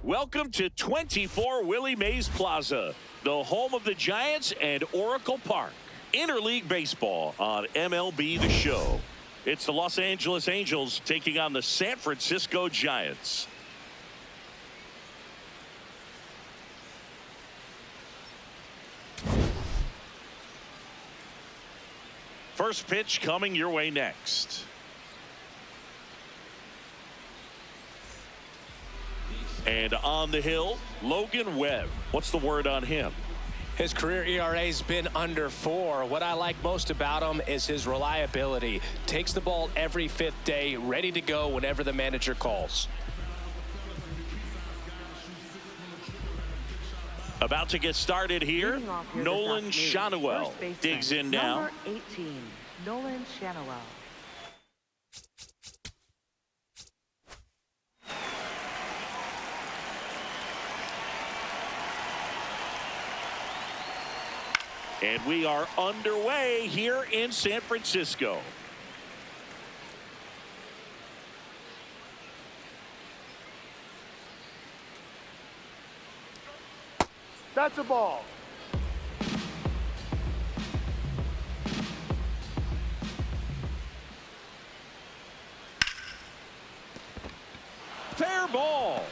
Welcome to 24 Willie Mays Plaza, the home of the Giants and Oracle Park. Interleague baseball on MLB The Show. It's the Los Angeles Angels taking on the San Francisco Giants. First pitch coming your way next. And on the hill, Logan Webb. What's the word on him? His career ERA's been under 4. What I like most about him is his reliability. Takes the ball every 5th day, ready to go whenever the manager calls. About to get started here, Nolan Schanuel digs in now. Number 18, Nolan Schanuel. And we are underway here in San Francisco. That's a ball. Fair ball.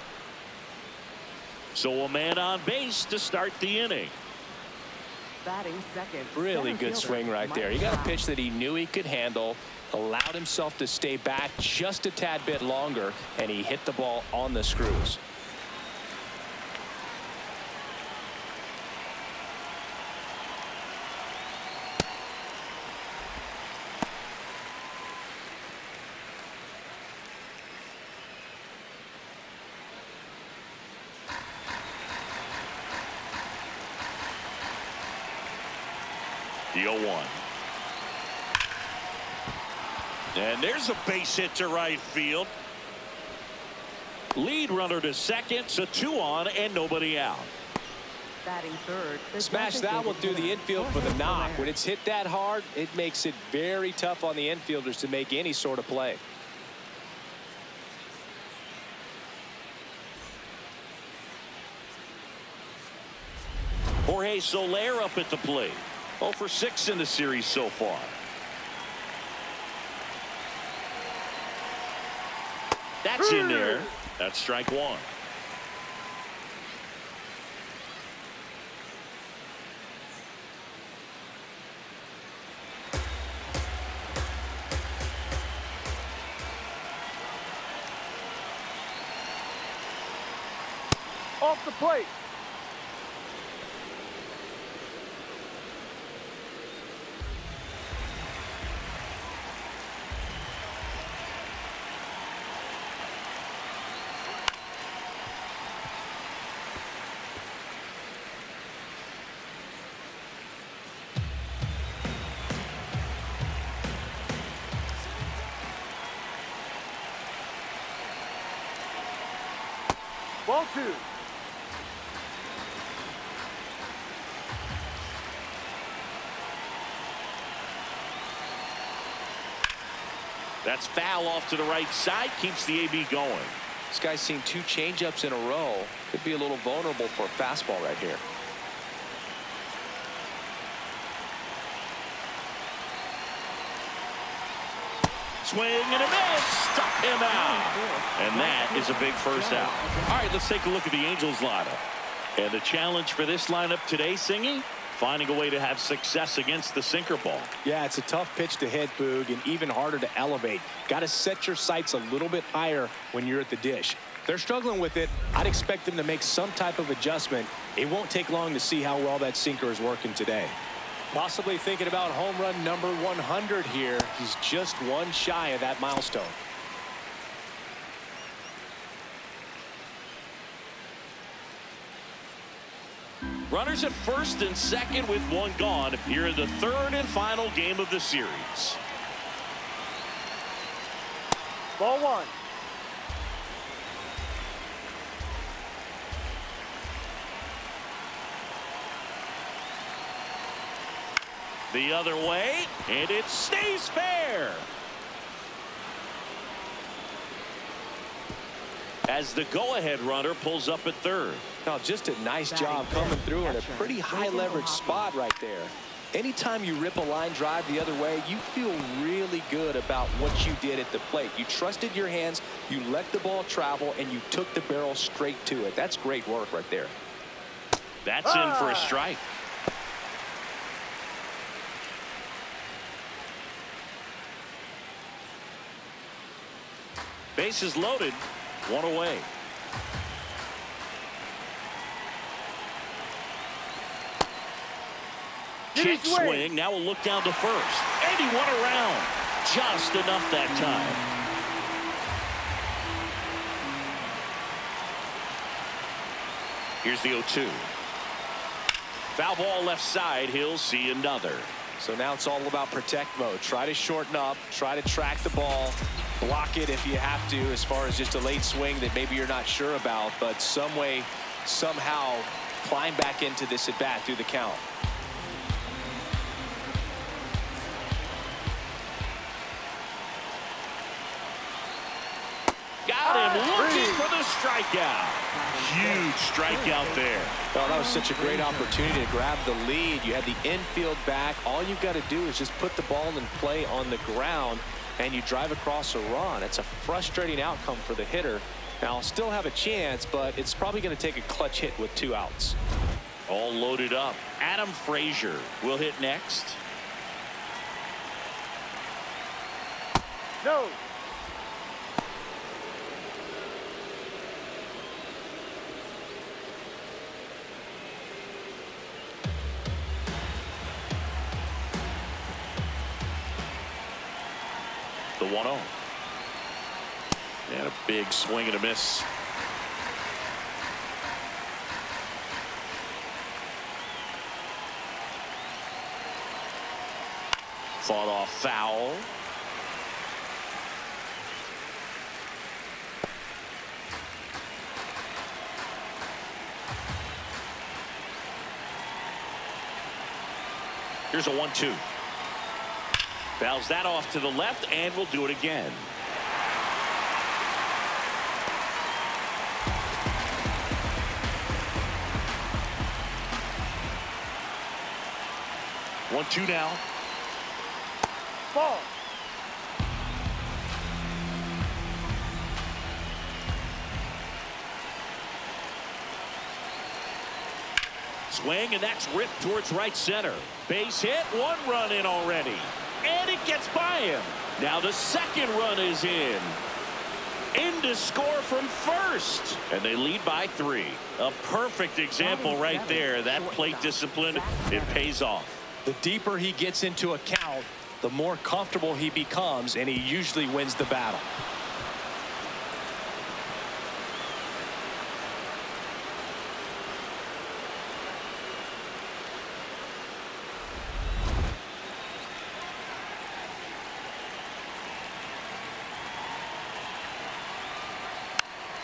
So a man on base to start the inning. Batting second. Really good swing right there. He got a pitch that he knew he could handle, allowed himself to stay back just a tad bit longer, and he hit the ball on the screws. The 0-1. And there's a base hit to right field. Lead runner to second, so 2 on and nobody out. Batting third. Smash that one through the infield for the knock. When it's hit that hard, it makes it very tough on the infielders to make any sort of play. Jorge Soler up at the plate. 0 for 6 in the series so far. That's in there. That's strike one. Off the plate. Ball two. That's foul off to the right side. Keeps the AB going. This guy's seen 2 changeups in a row. Could be a little vulnerable for a fastball right here. Swing and a miss. Stuck him out. And that is a big first out. All right, let's take a look at the Angels lineup. And the challenge for this lineup today, Singy, finding a way to have success against the sinker ball. Yeah, it's a tough pitch to hit, Boog, and even harder to elevate. Got to set your sights a little bit higher when you're at the dish. They're struggling with it. I'd expect them to make some type of adjustment. It won't take long to see how well that sinker is working today. Possibly thinking about home run number 100 here. He's just one shy of that milestone. Runners at first and second with one gone here in the third and final game of the series. Ball one. The other way, and it stays fair. As the go-ahead runner pulls up at third. Now, just a nice job coming through in a pretty high leverage spot right there. Anytime you rip a line drive the other way, you feel really good about what you did at the plate. You trusted your hands, you let the ball travel, and you took the barrel straight to it. That's great work right there. That's in for a strike. Bases loaded, one away. Check swing. Now we'll look down to first. And he went around. Just enough that time. Here's the 0-2. Foul ball left side. He'll see another. So now it's all about protect mode. Try to shorten up. Try to track the ball. Block it if you have to, as far as just a late swing that maybe you're not sure about. But some way, somehow, climb back into this at bat through the count. Got him looking for the strikeout. Huge strikeout there. Well, that was such a great opportunity to grab the lead. You had the infield back. All you've got to do is just put the ball in play on the ground, and you drive across a run. It's a frustrating outcome for the hitter. Now, I'll still have a chance, but it's probably going to take a clutch hit with 2 outs. All loaded up. Adam Frazier will hit next. No. The 1-0. And a big swing and a miss. Fought off foul. Here's a 1-2. Fouls that off to the left, and we'll do it again. One, two now. Ball. swing, and that's ripped towards right center. Base hit, 1 run in already. And it gets by him. Now the second run is in. In to score from first. And they lead by 3. A perfect example right there. That plate discipline, it pays off. The deeper he gets into a count, the more comfortable he becomes, and he usually wins the battle.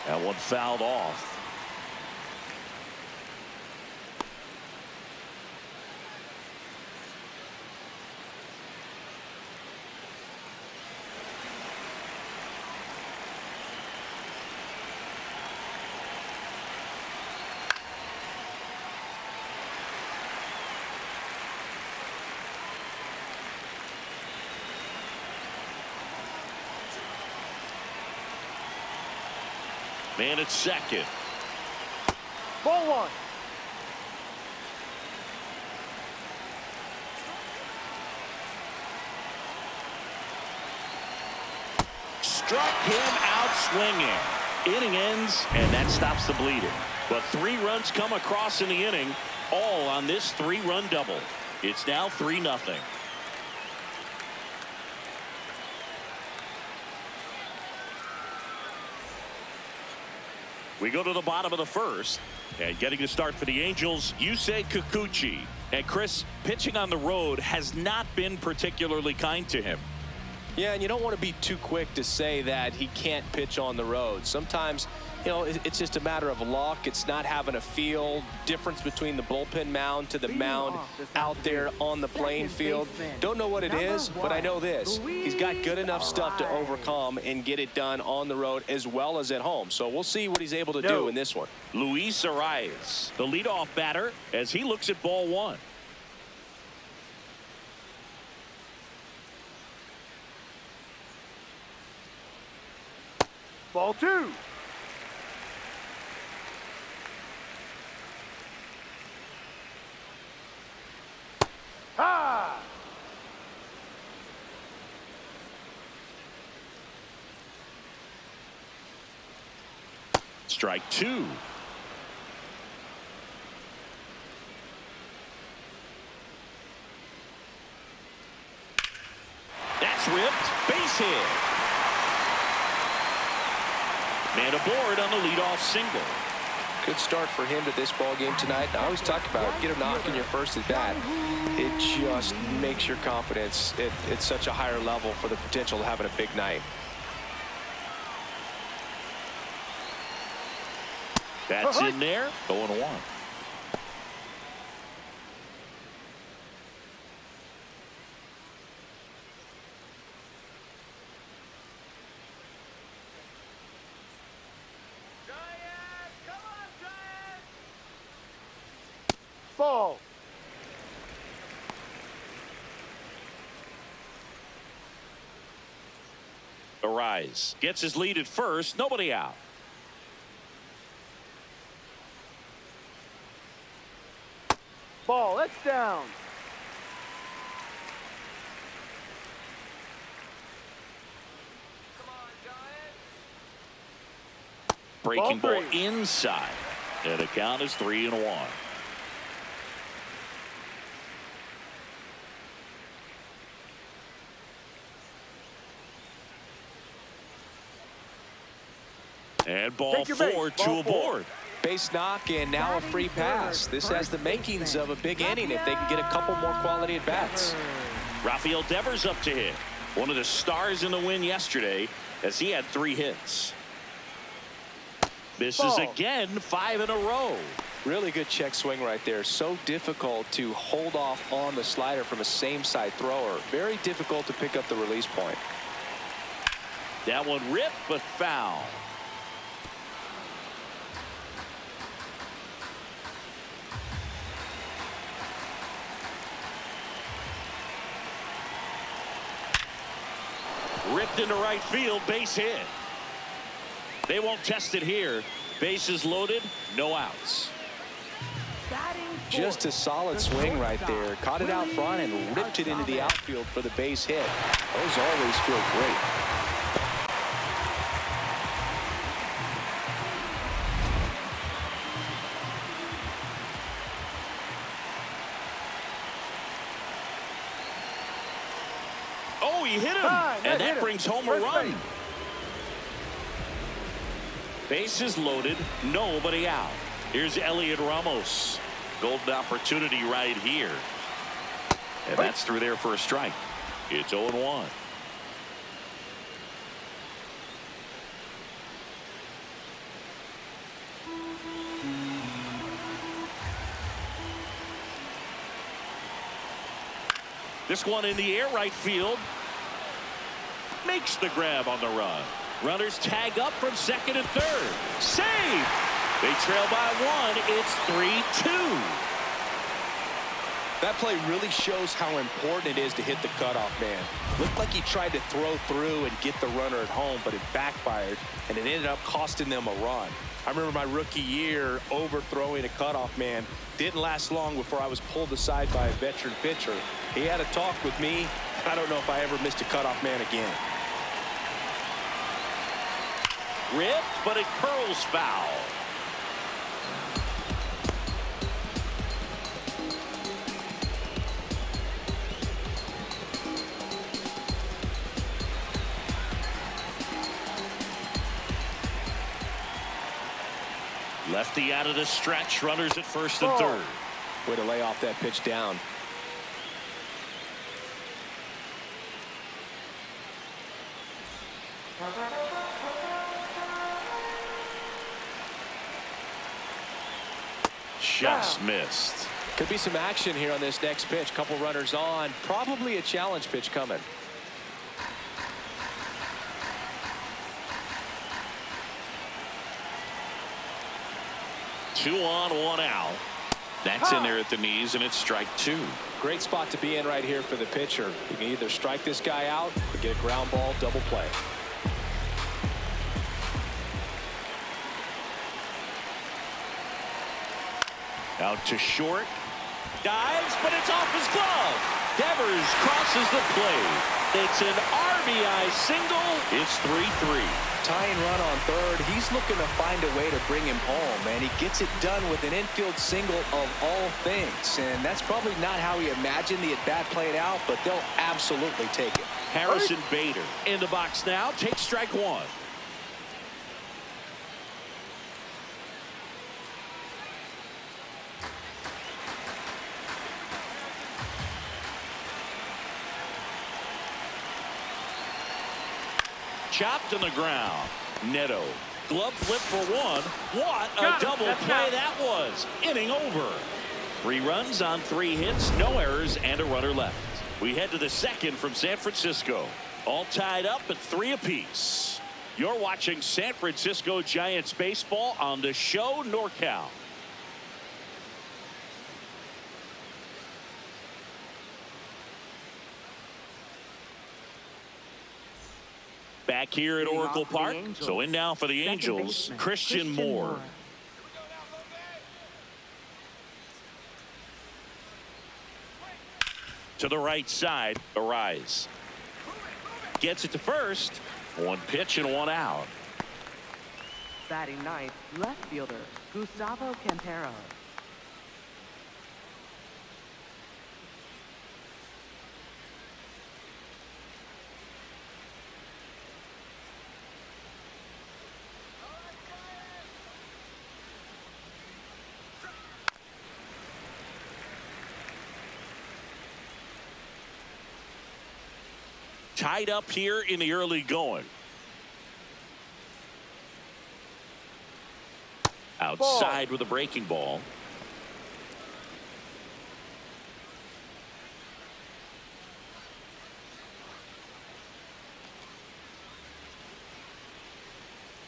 That one fouled off. Man at second. Ball 1. Struck him out swinging. Inning ends, and that stops the bleeding. But 3 runs come across in the inning, all on this 3-run double. It's now 3-0. We go to the bottom of the first, and getting the start for the Angels, Yusei Kikuchi. And Chris, pitching on the road has not been particularly kind to him. Yeah, and you don't want to be too quick to say that he can't pitch on the road. Sometimes, you know, it's just a matter of luck. It's not having a feel difference between the bullpen mound to the mound out there on the playing field. Don't know what it is, but I know this. He's got good enough stuff to overcome and get it done on the road as well as at home. So we'll see what he's able to do in this one. Luis Arias, the leadoff batter, as he looks at ball 1. Ball 2. Ha! Strike 2. That's ripped. Base hit. Man aboard on the leadoff single. Good start for him to this ball game tonight. I always talk about it. Get a knock in your first at bat. It just makes your confidence at such a higher level for the potential of having a big night. That's in there. 0-1. Ball. Arise gets his lead at first. Nobody out. Ball. That's down. Breaking ball Ball 3. inside. And the count is 3-1. And ball 4 to Ball aboard. Base knock and now a free pass. This has the makings of a big inning if they can get a couple more quality at bats. Rafael Devers up to hit. One of the stars in the win yesterday as he had 3 hits. Misses Ball. again, 5 in a row. Really good check swing right there. So difficult to hold off on the slider from a same side thrower. Very difficult to pick up the release point. That one ripped but foul. Ripped into right field, base hit. They won't test it here. Bases loaded, no outs. Batting fourth, Just a solid the swing right shortstop, there. Caught it out front and Willie ripped it into the Chavez. outfield for the base hit. Those always feel great. Oh, he hit him. Time, And hit that him. brings home a First run. base. Bases loaded, nobody out. Here's Elliot Ramos. Golden opportunity right here. And that's through there for a strike. It's 0-1. This one in the air, right field. Makes the grab on the run. Runners tag up from second and third. Save! They trail by one. It's 3-2. That play really shows how important it is to hit the cutoff man. Looked like he tried to throw through and get the runner at home, but it backfired, and it ended up costing them a run. I remember my rookie year overthrowing a cutoff man. Didn't last long before I was pulled aside by a veteran pitcher. He had a talk with me. I don't know if I ever missed a cutoff man again. Ripped, but it curls foul. Lefty out of the stretch. Runners at first and third. Way to lay off that pitch down. Just missed. Could be some action here on this next pitch. Couple runners on. Probably a challenge pitch coming. Two on, one out. That's in there at the knees, and it's strike two. Great spot to be in right here for the pitcher. You can either strike this guy out or get a ground ball double play. Out to short. Dives, but it's off his glove. Devers crosses the plate. It's an RBI single. It's 3-3. Tying run on third. He's looking to find a way to bring him home, and he gets it done with an infield single of all things. And that's probably not how he imagined the at-bat played out, but they'll absolutely take it. Harrison Bader in the box now. Takes strike one. Chopped on the ground. Neto. Glove flip for one. What a double play that was. Inning over. 3 runs on 3 hits, no errors, and a runner left. We head to the second from San Francisco. All tied up at 3 apiece. You're watching San Francisco Giants baseball on the show NorCal. Back here at Oracle Park. So in now for the Second Angels, baseman, Christian Moore. To the right side, Arise. Gets it to first. 1 pitch and 1 out. Batting ninth, left fielder, Gustavo Quintero. Tied up here in the early going. Outside with a breaking ball.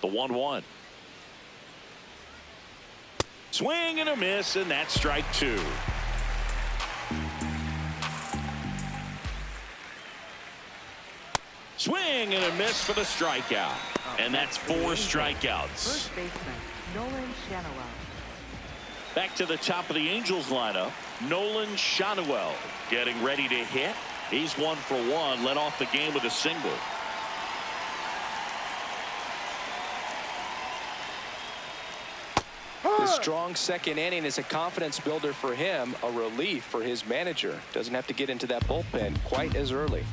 The 1-1. Swing and a miss, and that's strike 2. Swing and a miss for the strikeout. And that's 4 strikeouts. First baseman, Nolan Shanaway. Back to the top of the Angels lineup, Nolan Shanuel getting ready to hit. He's 1 for 1, led off the game with a single. The strong second inning is a confidence builder for him, a relief for his manager. Doesn't have to get into that bullpen quite as early.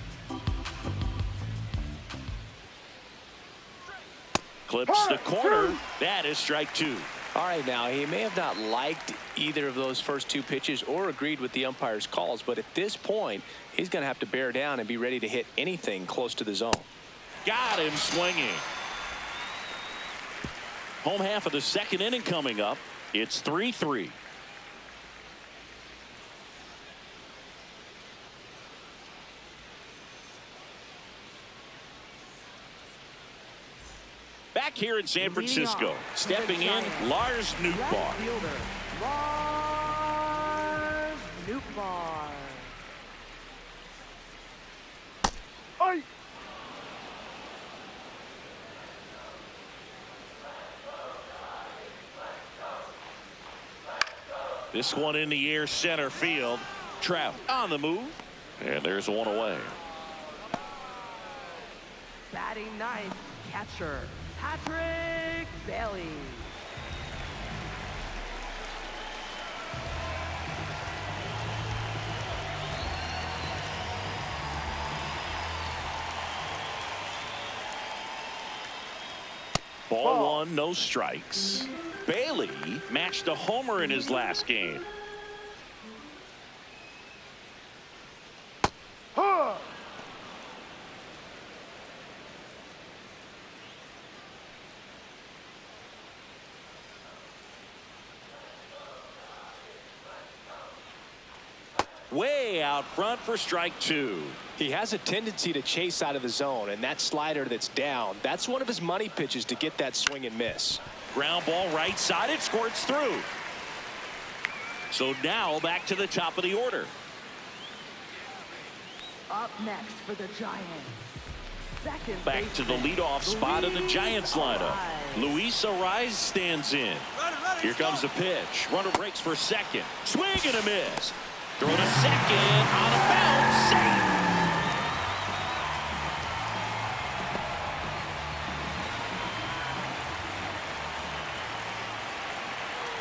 Clips the corner. That is strike 2. All right, now he may have not liked either of those first 2 pitches or agreed with the umpire's calls, but at this point he's going to have to bear down and be ready to hit anything close to the zone. Got him swinging. Home half of the second inning coming up. It's 3-3. Back here in San Francisco, stepping in, Lars Nootbaar. Lars Nootbaar. Ay! This one in the air, center field. Trout on the move, and there's one away. Batting ninth, catcher Patrick Bailey. Ball 1, no strikes. Bailey matched a homer in his last game. Huh! Way out front for strike 2. He has a tendency to chase out of the zone, and that slider that's down, that's one of his money pitches to get that swing and miss. Ground ball right side, it squirts through. So now back to the top of the order. Up next for the Giants. Second Back to the leadoff spot in the Giants lineup. Luis Ariz stands in. Here comes the pitch. Runner breaks for second. Swing and a miss. Throw to second. On a bounce. Safe.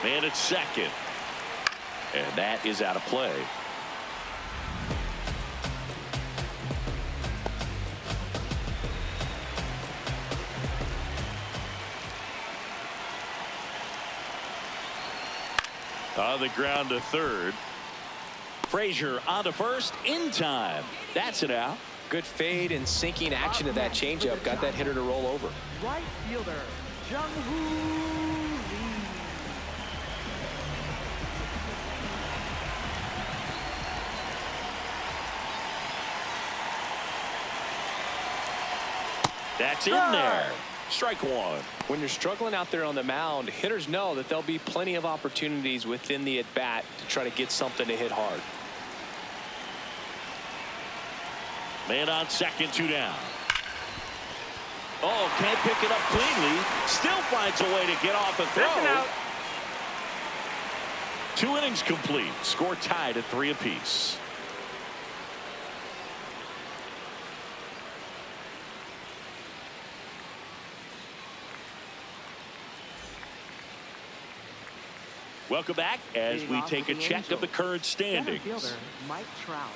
Man at second. And that is out of play. On the ground to third. Frazier on to first in time. That's it out. Good fade and sinking action of that changeup got that hitter to roll over. Right fielder Jung-Hoo Lee. That's in there. Strike 1. When you're struggling out there on the mound, hitters know that there'll be plenty of opportunities within the at-bat to try to get something to hit hard. Man on second, 2 down. Oh, can't pick it up cleanly. Still finds a way to get off a throw. 2 innings complete. Score tied at 3 apiece. Welcome back as we take a check of the current standings. Center fielder Mike Trout.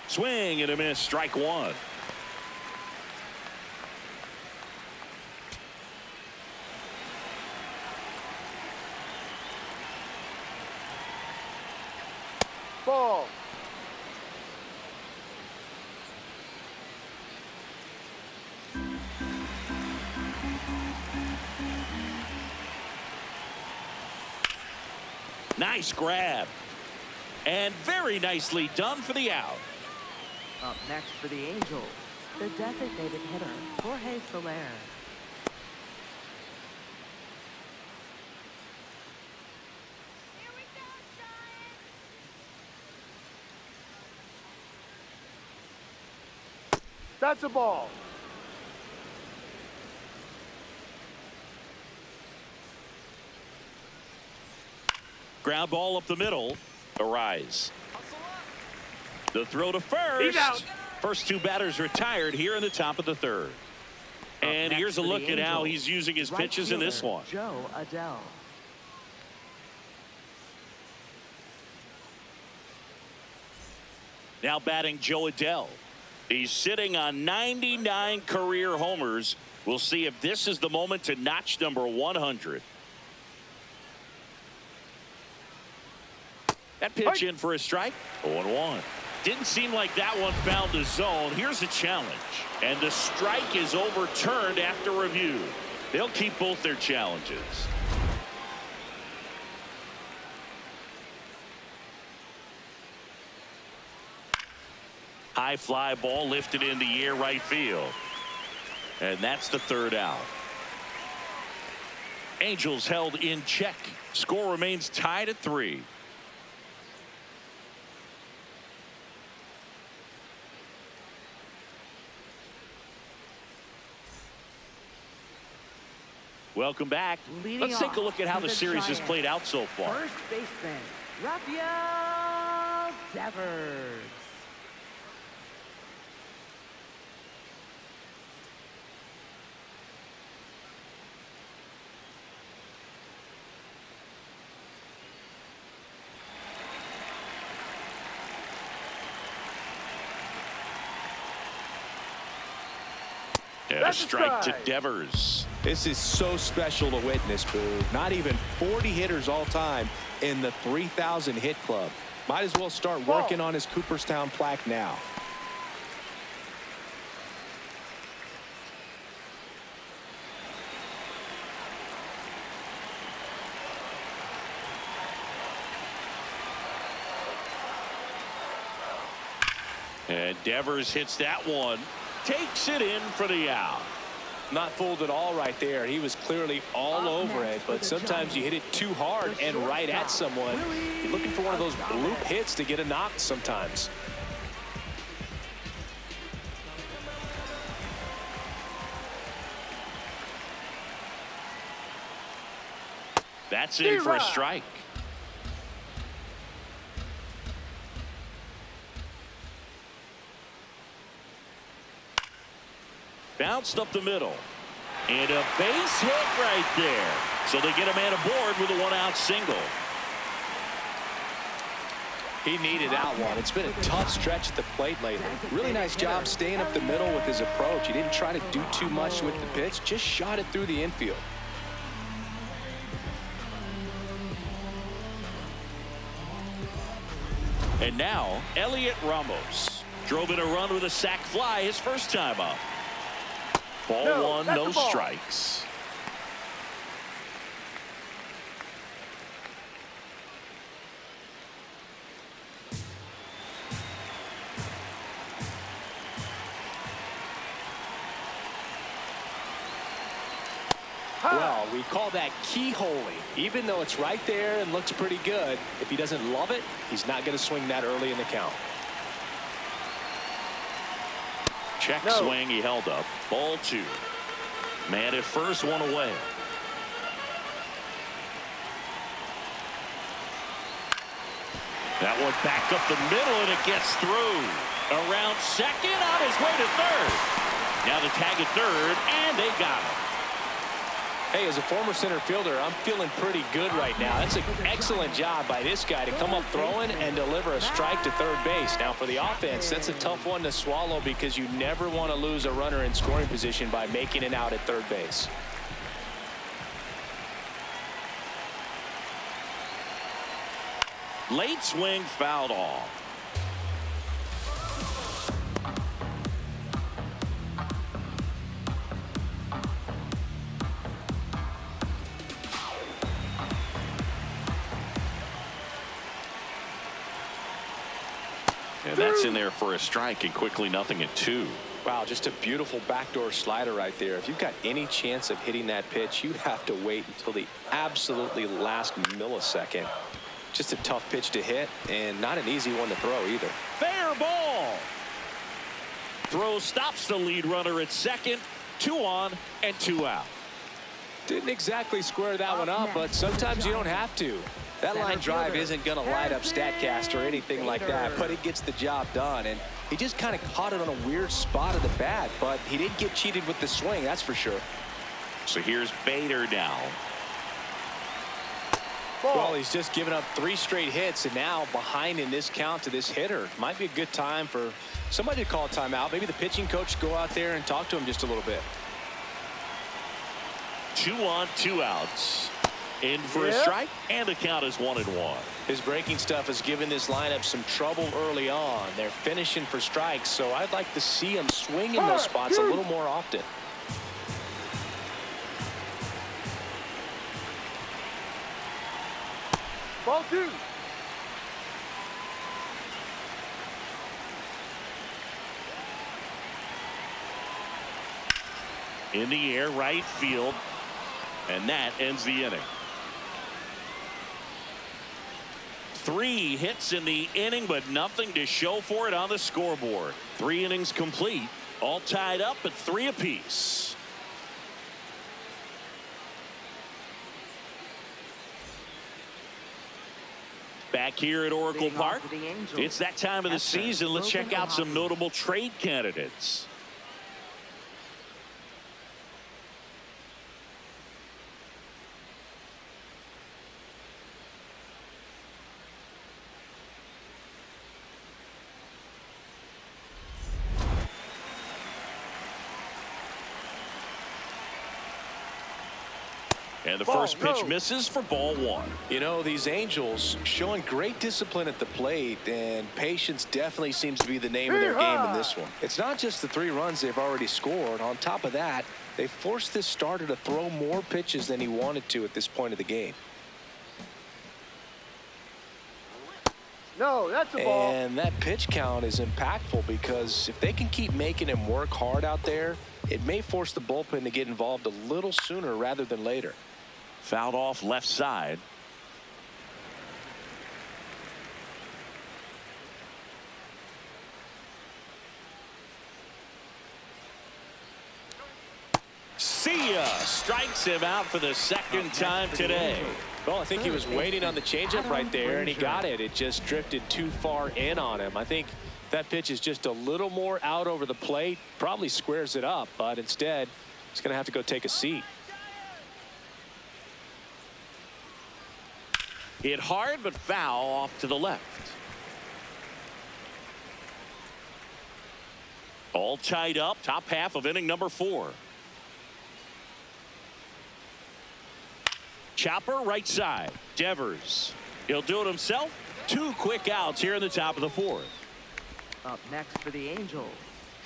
Swing and a miss. Strike 1. Ball. Nice grab. And very nicely done for the out. Up next for the Angels, The designated hitter, Jorge Soler. That's a ball. Ground ball up the middle. A rise. The throw to He's out. first. First two batters retired here in the top of the third. And here's a look at how he's using his pitches in this one. Joe Adele. Now batting Joe Adele. He's sitting on 99 career homers. We'll see if this is the moment to notch number 100. That pitch in for a strike. 0-1. Didn't seem like that one found the zone. Here's a challenge. And the strike is overturned after review. They'll keep both their challenges. High fly ball lifted in the air right field. And that's the third out. Angels held in check. Score remains tied at 3. Welcome back. Let's take a look at how the series has played out so far. First baseman, Rafael Devers. And a strike to Devers. This is so special to witness, Boo. Not even 40 hitters all time in the 3,000 hit club. Might as well start working on his Cooperstown plaque now. And Devers hits that one. Takes it in for the out. Not fooled at all right there. He was clearly all over it, but sometimes you hit it too hard and right at someone. You're looking for one of those bloop hits to get a knock sometimes. That's in for a strike. Bounced up the middle. And a base hit right there. So they get a man aboard with a one-out single. He needed that one. It's been a tough stretch at the plate lately. Really nice job staying up the middle with his approach. He didn't try to do too much with the pitch, just shot it through the infield. And now, Elliot Ramos drove in a run with a sac fly his first time up. Ball one, no strikes. Well, we call that keyholing. Even though it's right there and looks pretty good, if he doesn't love it, he's not going to swing that early in the count. Check swing, he held up. Ball two. Man at first, one away. That one back up the middle, and it gets through. Around second, on his way to third. Now the tag at third, and they got him. Hey, as a former center fielder, I'm feeling pretty good right now. That's an excellent job by this guy to come up throwing and deliver a strike to third base. Now, for the offense, that's a tough one to swallow because you never want to lose a runner in scoring position by making it out at third base. Late swing fouled off. And that's in there for a strike, and quickly 0-2. Wow, just a beautiful backdoor slider right there. If you've got any chance of hitting that pitch, you have to wait until the absolutely last millisecond. Just a tough pitch to hit and not an easy one to throw either. Fair ball. Throw stops the lead runner at second. 2 on and 2 out. Didn't exactly square that one up, but sometimes you don't have to. That line drive isn't going to light up StatCast or anything like that, but it gets the job done. And he just kind of caught it on a weird spot of the bat, but he didn't get cheated with the swing, that's for sure. So here's Bader now. Well, he's just given up 3 straight hits, and now behind in this count to this hitter. Might be a good time for somebody to call a timeout. Maybe the pitching coach go out there and talk to him just a little bit. 2 on, 2 outs. In for a strike, and the count is 1-1. His breaking stuff has given this lineup some trouble early on. They're finishing for strikes, so I'd like to see him swing in those spots a little more often. Ball 2. In the air, right field, and that ends the inning. 3 hits in the inning, but nothing to show for it on the scoreboard. 3 innings complete, all tied up at 3 apiece. Back here at Oracle Park, it's that time of the season. Let's check out some notable trade candidates. And the first pitch misses for ball 1. You know, these Angels showing great discipline at the plate, and patience definitely seems to be the name of their game in this one. It's not just the 3 runs they've already scored. On top of that, they forced this starter to throw more pitches than he wanted to at this point of the game. No, that's a ball. And that pitch count is impactful because if they can keep making him work hard out there, it may force the bullpen to get involved a little sooner rather than later. Fouled off left side. See ya. Strikes him out for the second time today. Well, I think he was waiting on the changeup right there, and he got it. It just drifted too far in on him. I think that pitch is just a little more out over the plate. Probably squares it up, but instead, he's going to have to go take a seat. Hit hard, but foul off to the left. All tied up, top half of inning number 4. Chopper right side. Devers. He'll do it himself. 2 quick outs here in the top of the 4th. Up next for the Angels,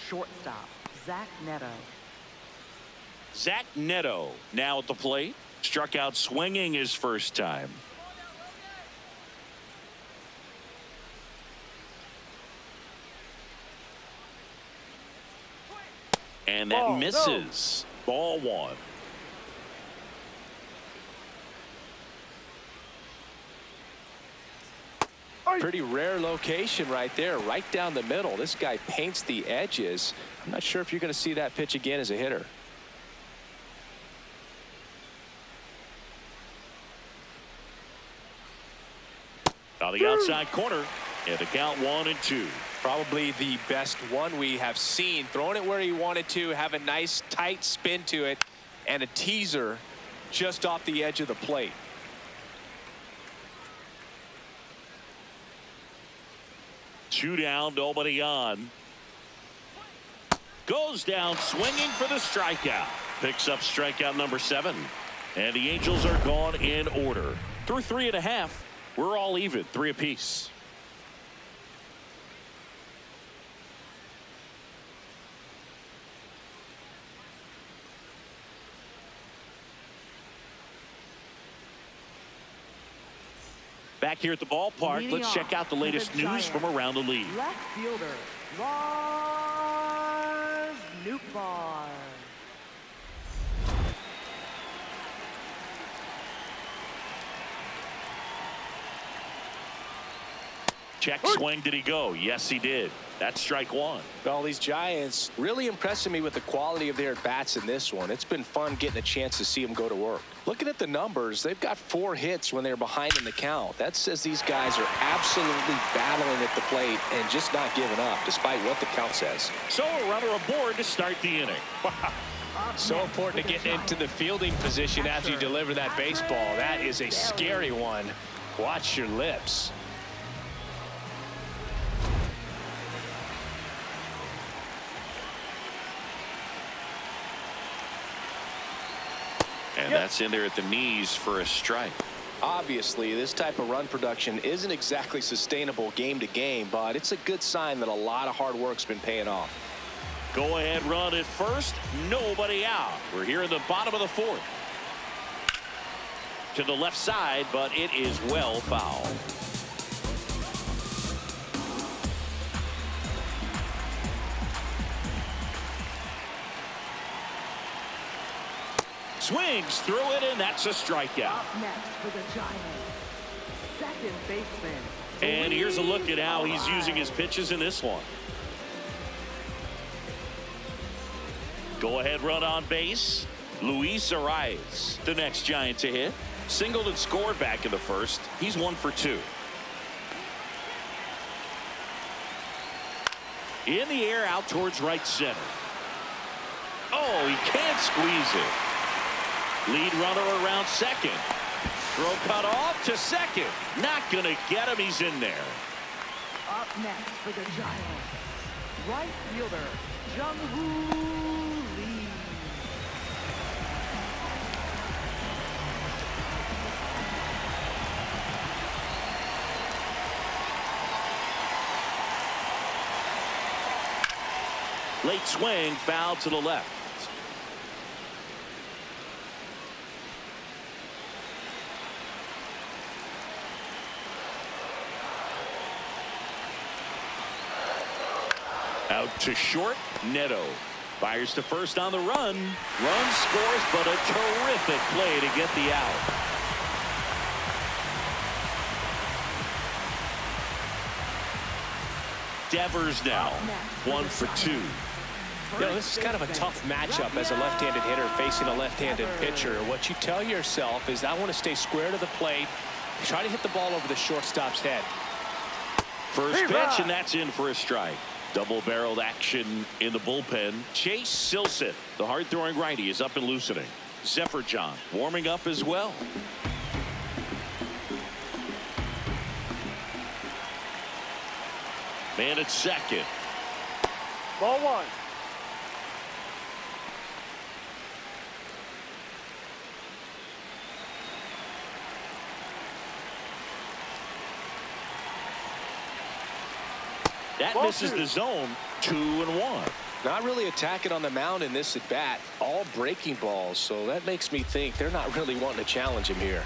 shortstop, Zach Neto. Zach Neto now at the plate. Struck out swinging his first time. And that misses. Ball 1. Pretty rare location right there, right down the middle. This guy paints the edges. I'm not sure if you're going to see that pitch again as a hitter. On the outside corner, and the count 1-2. Probably the best one we have seen. Throwing it where he wanted to, have a nice tight spin to it, and a teaser just off the edge of the plate. Two down, nobody on. Goes down swinging for the strikeout. Picks up strikeout number 7. And the Angels are gone in order. Through 3.5, we're all even, 3 apiece. Back here at the ballpark, let's check out the latest news from around the league. Left fielder, Ron Nuke Bar. Check swing. Did he go? Yes, he did. That's strike one. Well, these Giants really impressing me with the quality of their at-bats in this one. It's been fun getting a chance to see them go to work. Looking at the numbers, they've got 4 hits when they're behind in the count. That says these guys are absolutely battling at the plate and just not giving up, despite what the count says. So a runner aboard to start the inning. So important to get into the fielding position after you deliver that baseball. That is a scary one. Watch your lips. And that's in there at the knees for a strike. Obviously, this type of run production isn't exactly sustainable game to game, but it's a good sign that a lot of hard work's been paying off. Go ahead run at first. Nobody out. We're here in the bottom of the 4th. To the left side, but it is well foul. Swings through it, and that's a strikeout. Up next for the Giants, second baseman. And here's a look at how he's using his pitches in this one. Go ahead run on base. Luis Arias, the next Giant to hit. Singled and scored back in the 1st. He's 1 for 2. In the air out towards right center. Oh, he can't squeeze it. Lead runner around second. Throw cut off to second. Not going to get him. He's in there. Up next for the Giants, right fielder, Jung-Hoo Lee. Late swing, foul to the left. Out to short, Neto fires to first on the run. Run scores, but a terrific play to get the out. Devers now 1 for 2. You know, this is kind of a tough matchup as a left-handed hitter facing a left-handed pitcher. What you tell yourself is I want to stay square to the plate, try to hit the ball over the shortstop's head. First pitch, and that's in for a strike. Double-barreled action in the bullpen. Chase Silseth, the hard-throwing righty, is up and loosening. S1G106 warming up as well. Man at second. Ball 1. That Ball misses 2. the zone. 2-1. Not really attacking on the mound in this at bat. All breaking balls, so that makes me think they're not really wanting to challenge him here.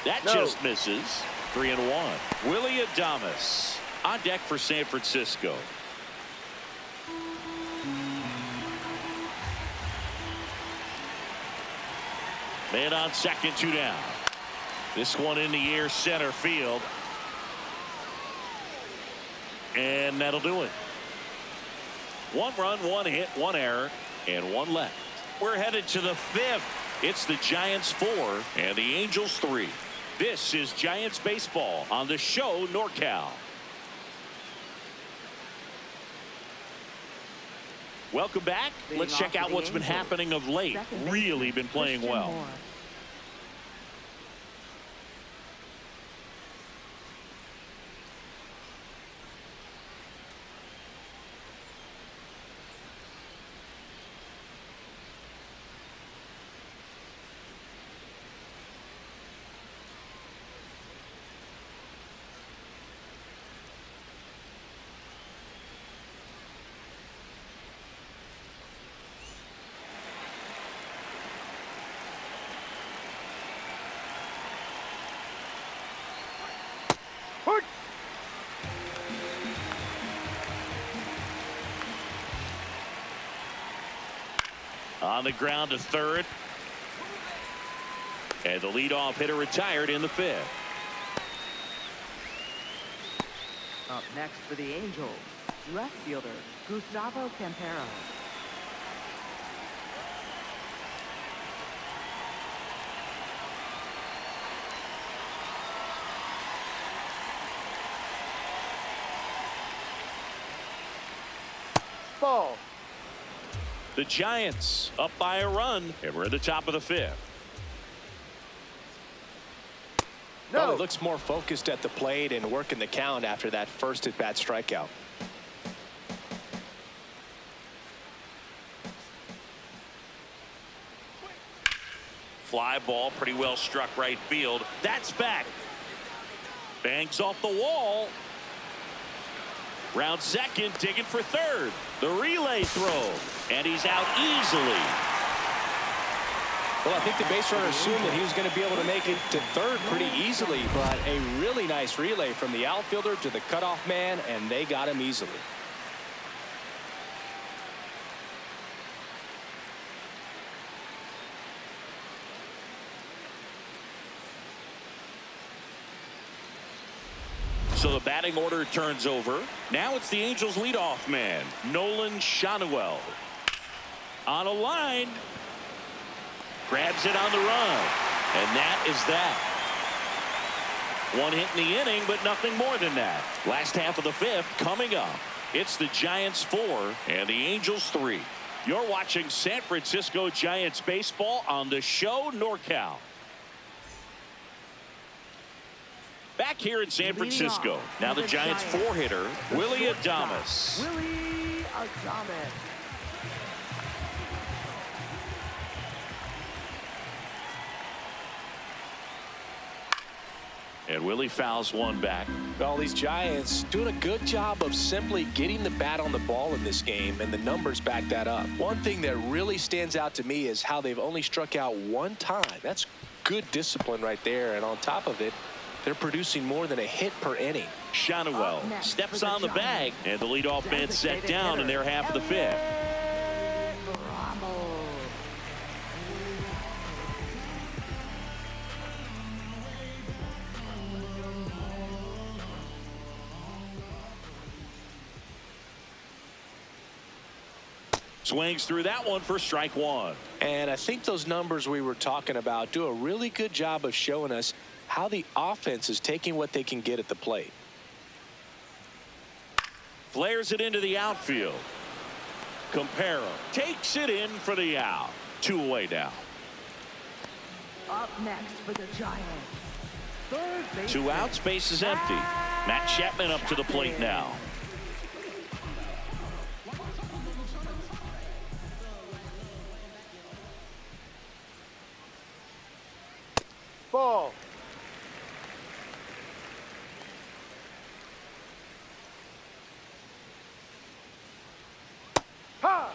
That just misses. 3-1. Willie Adames on deck for San Francisco. Man on second, 2 down. This one in the air, center field. And that'll do it. 1 run, 1 hit, 1 error, and 1 left. We're headed to the 5th. It's the Giants 4 and the Angels 3. This is Giants baseball on the show NorCal. Welcome back. Let's check out what's been happening of late. Really been playing well. On the ground to third. And the leadoff hitter retired in the fifth. Up next for the Angels, left fielder Gustavo Campero. Ball. The Giants up by a run, and we're at the top of the fifth. No. Well, he looks more focused at the plate and working the count after that first at-bat strikeout. Fly ball, pretty well struck right field. That's back. Bangs off the wall. Round second, digging for third. The relay throw, and he's out easily. Well, I think the base runner assumed that he was going to be able to make it to third pretty easily, but a really nice relay from the outfielder to the cutoff man, and they got him easily. So the batting order turns over. Now it's the Angels leadoff man, Nolan Shanuel. On a line. Grabs it on the run. And that is that. One hit in the inning, but nothing more than that. Last half of the fifth coming up. It's the Giants 4 and the Angels 3. You're watching San Francisco Giants baseball on the show NorCal. Back here in San Francisco. Now the Giants 4-hitter, Willie Adames. Willie Adames. And Willie fouls one back. Well, these Giants doing a good job of simply getting the bat on the ball in this game, and the numbers back that up. One thing that really stands out to me is how they've only struck out one time. That's good discipline right there, and on top of it, they're producing more than a hit per inning. Shanuel steps on the bag, and the leadoff man set down in their half of the fifth. Swings through that one for strike one. And I think those numbers we were talking about do a really good job of showing us how the offense is taking what they can get at the plate. Flares it into the outfield. Campero takes it in for the out. 2 away now. Up next for the Giants, third base. 2 outs, base is empty. Matt Chapman up to the plate now. Ball. Ha!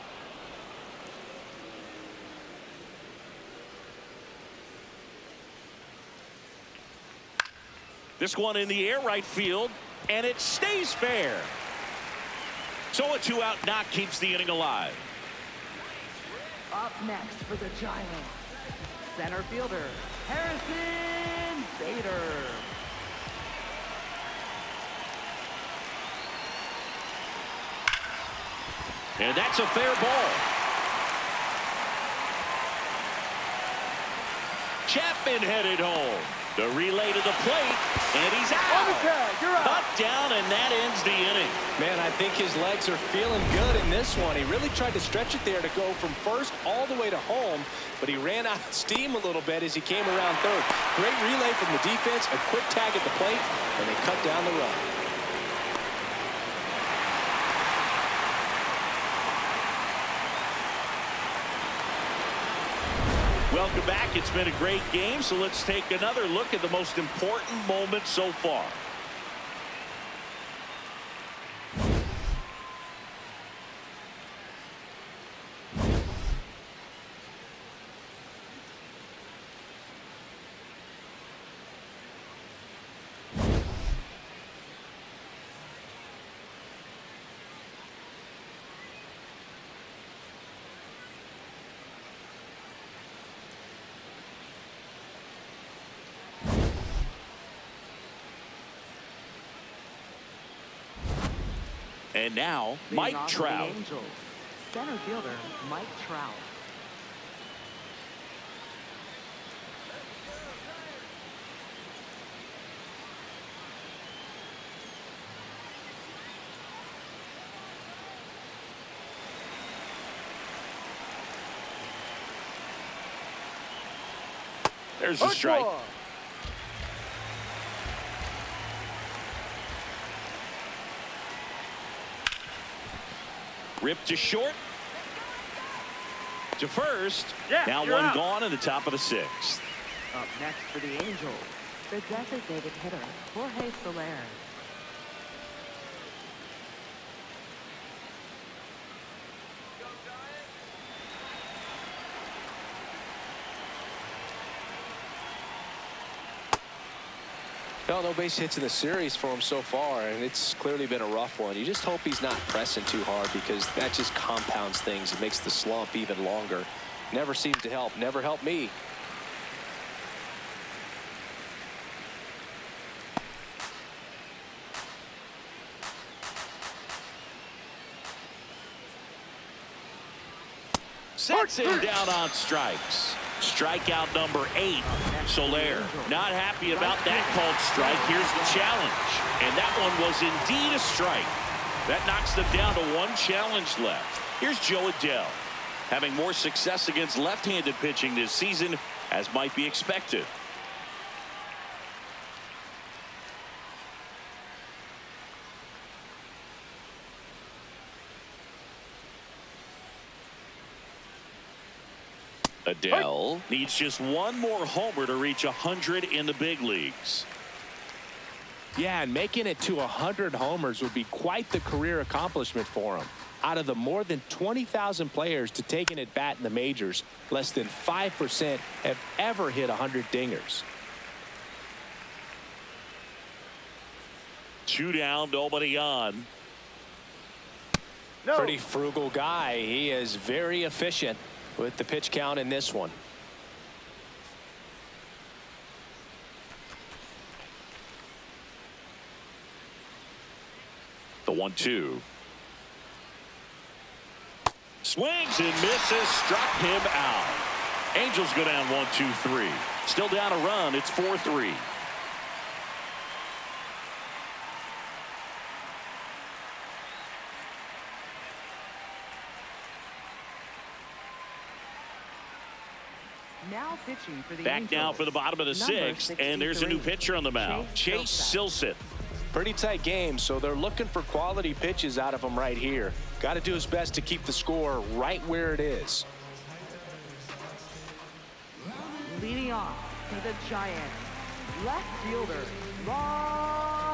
This one in the air right field, and it stays fair. So a 2-out knock keeps the inning alive. Up next for the Giants, center fielder Harrison Bader. And that's a fair ball. Chapman headed home. The relay to the plate, and he's out. On the tag, you're out. Cut down, and that ends the inning. Man, I think his legs are feeling good in this one. He really tried to stretch it there to go from first all the way to home, but he ran out of steam a little bit as he came around third. Great relay from the defense, a quick tag at the plate, and they cut down the run. Welcome back. It's been a great game, so let's take another look at the most important moment so far. And now, Leading Mike off for the Trout. Angels, center fielder Mike Trout. There's a strike. Ripped to short. To first. Yeah, now you're one out. gone in the top of the sixth. Up next for the Angels, the designated hitter Jorge Soler. Well, no base hits in the series for him so far, and it's clearly been a rough one. You just hope he's not pressing too hard, because that just compounds things. It makes the slump even longer. Never seems to help. Never helped me. Sets him down on strikes. Strikeout number 8. Soler not happy about that called strike. Here's the challenge. And that one was indeed a strike. That knocks them down to one challenge left. Here's Joe Adele, having more success against left-handed pitching this season, as might be expected. Adele needs just one more homer to reach 100 in the big leagues. Yeah, and making it to 100 homers would be quite the career accomplishment for him. Out of the more than 20,000 players to take an at-bat in the majors, less than 5% have ever hit 100 dingers. 2 down, nobody on. No. Pretty frugal guy. He is very efficient with the pitch count in this one. The 1-2. Swings and misses, struck him out. Angels go down 1-2-3. Still down a run. It's 4-3. Now pitching for the Back Angels, now for the bottom of the number 6th, and there's a new 63, pitcher on the mound, Chase Silseth. Pretty tight game, so they're looking for quality pitches out of him right here. Got to do his best to keep the score right where it is. Leading off for the Giants, left fielder Lars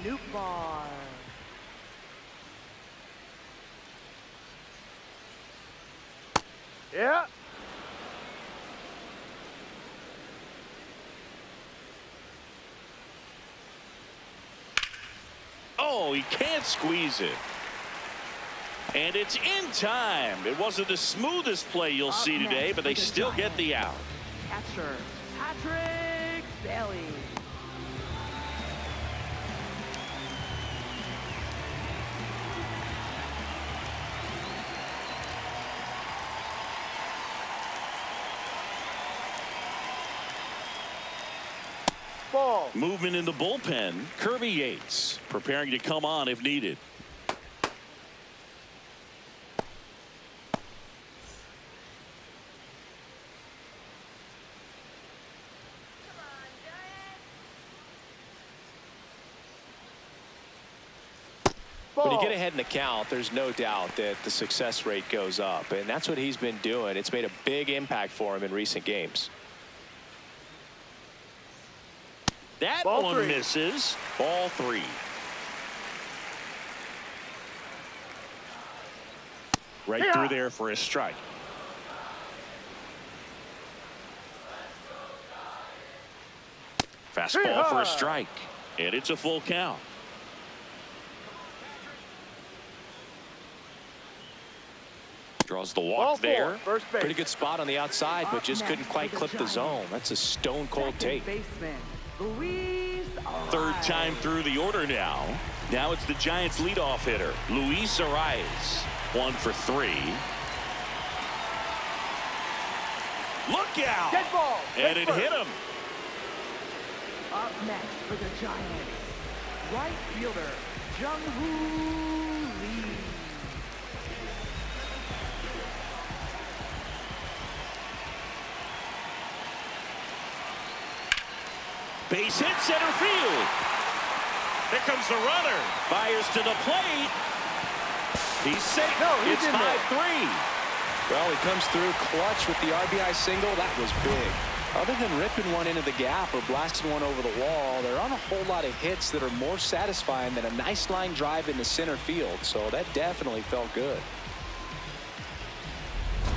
Nootbaar. Yeah. Oh, he can't squeeze it. And it's in time. It wasn't the smoothest play you'll Up see today, next but they for the still get the out. Catcher Patrick Bailey. Ball. Movement in the bullpen. Kirby Yates preparing to come on if needed. When you get ahead in the count, there's no doubt that the success rate goes up, and that's what he's been doing. It's made a big impact for him in recent games. That Ball one 3. misses. Ball 3. Right Yeah. through there for a strike. Fastball for a strike. And it's a full count. Draws the Ball walk 4. there. First base. Pretty good spot on the outside, but Up just couldn't next quite for the clip the Giants, zone. That's a stone cold second take. baseman Luis Third time through the order now. Now it's the Giants leadoff hitter, Luis Arias. 1 for 3. Look out! Dead ball. And it hit him. Up next for the Giants, right fielder, Jung-Hoo Lee. Base hit center field. Here comes the runner. Fires to the plate. He's safe. No, he's It's in there. 5-3. Well, he comes through clutch with the RBI single. That was big. Other than ripping one into the gap or blasting one over the wall, there aren't a whole lot of hits that are more satisfying than a nice line drive into center field. So that definitely felt good.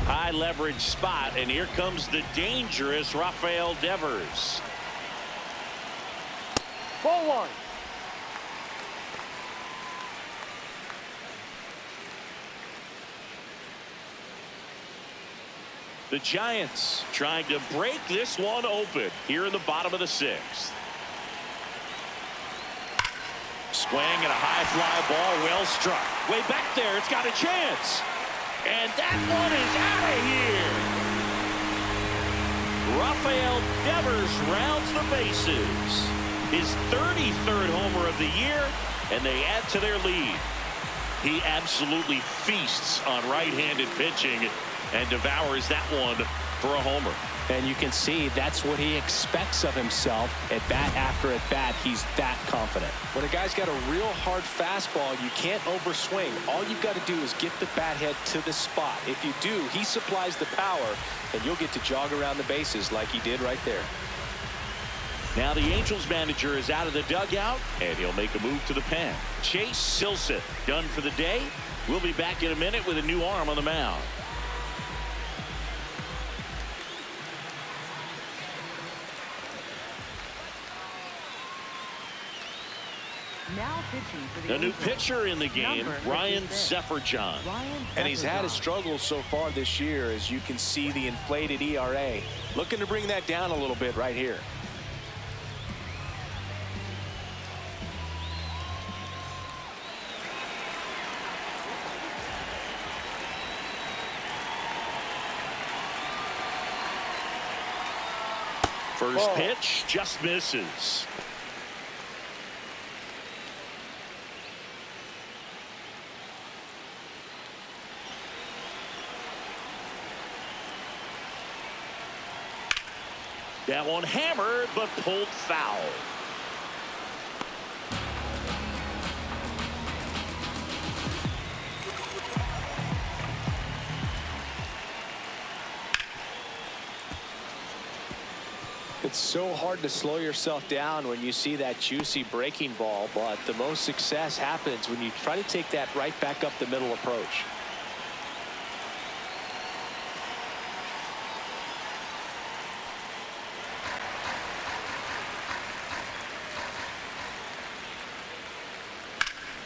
High leverage spot, and here comes the dangerous Rafael Devers. Ball 1. The Giants trying to break this one open here in the bottom of the 6th. Swing and a high fly ball, well struck. Way back there, it's got a chance. And that one is out of here. Rafael Devers rounds the bases. His 33rd homer of the year, and they add to their lead. He absolutely feasts on right-handed pitching and devours that one for a homer. And you can see that's what he expects of himself at bat after at bat. He's that confident. When a guy's got a real hard fastball, you can't overswing. All you've got to do is get the bat head to the spot. If you do, he supplies the power, and you'll get to jog around the bases like he did right there. Now the Angels manager is out of the dugout, and he'll make a move to the pen. Chase Silseth done for the day. We'll be back in a minute with a new arm on the mound. Now pitching for The new Angels, pitcher in the game, number Ryan 56. Sefferjohn. And he's had his Sefferjohn. struggles so far this year, as you can see the inflated ERA. Looking to bring that down a little bit right here. First Ball. pitch just misses. That one hammered, but pulled foul. It's so hard to slow yourself down when you see that juicy breaking ball, but the most success happens when you try to take that right back up the middle approach.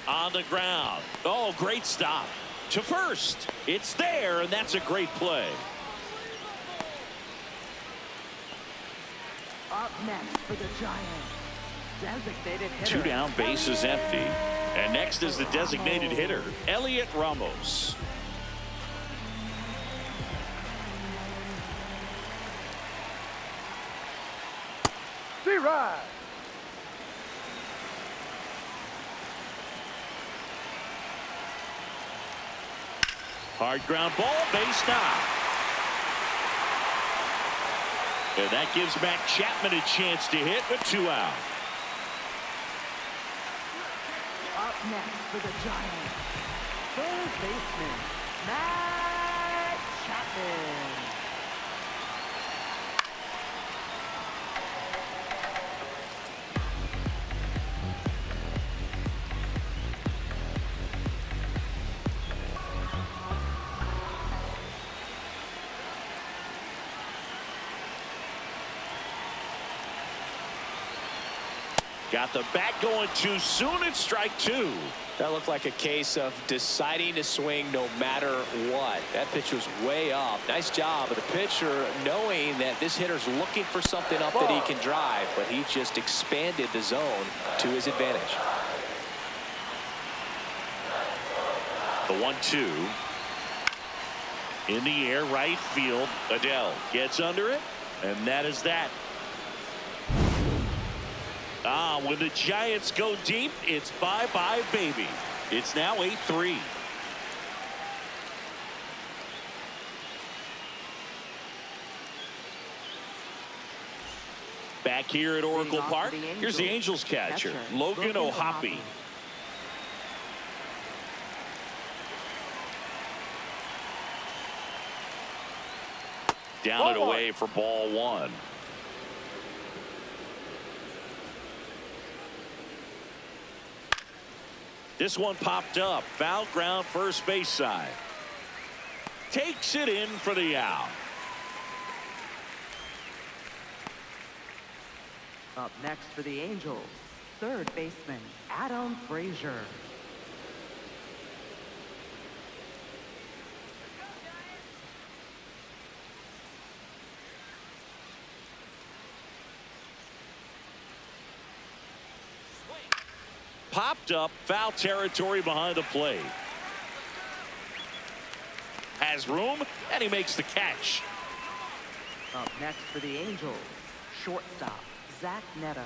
On the ground. Oh, great stop. To first. It's there, and that's a great play. Up next for the Giants, designated hitter. 2 down, base is empty. And next is the designated Ramos. hitter, Elliot Ramos. D-Ride. Hard ground ball, base knock. And that gives Matt Chapman a chance to hit with 2 out. Up next for the Giants, third baseman, Matt Chapman. Got the bat going too soon. It's strike two. That looked like a case of deciding to swing no matter what. That pitch was way up. Nice job of the pitcher knowing that this hitter's looking for something up that he can drive, but he just expanded the zone to his advantage. The 1-2. In the air, right field. Adele gets under it, and that is that. When the Giants go deep, it's bye-bye, baby. It's now 8-3. Back here at Oracle Park, here's the Angels catcher, Logan O'Hoppe. Down and away for ball one. This one popped up. Foul ground, first base side. Takes it in for the out. Up next for the Angels, third baseman Adam Frazier. Popped up, foul territory behind the plate. Has room, and he makes the catch. Up next for the Angels, shortstop Zach Neto.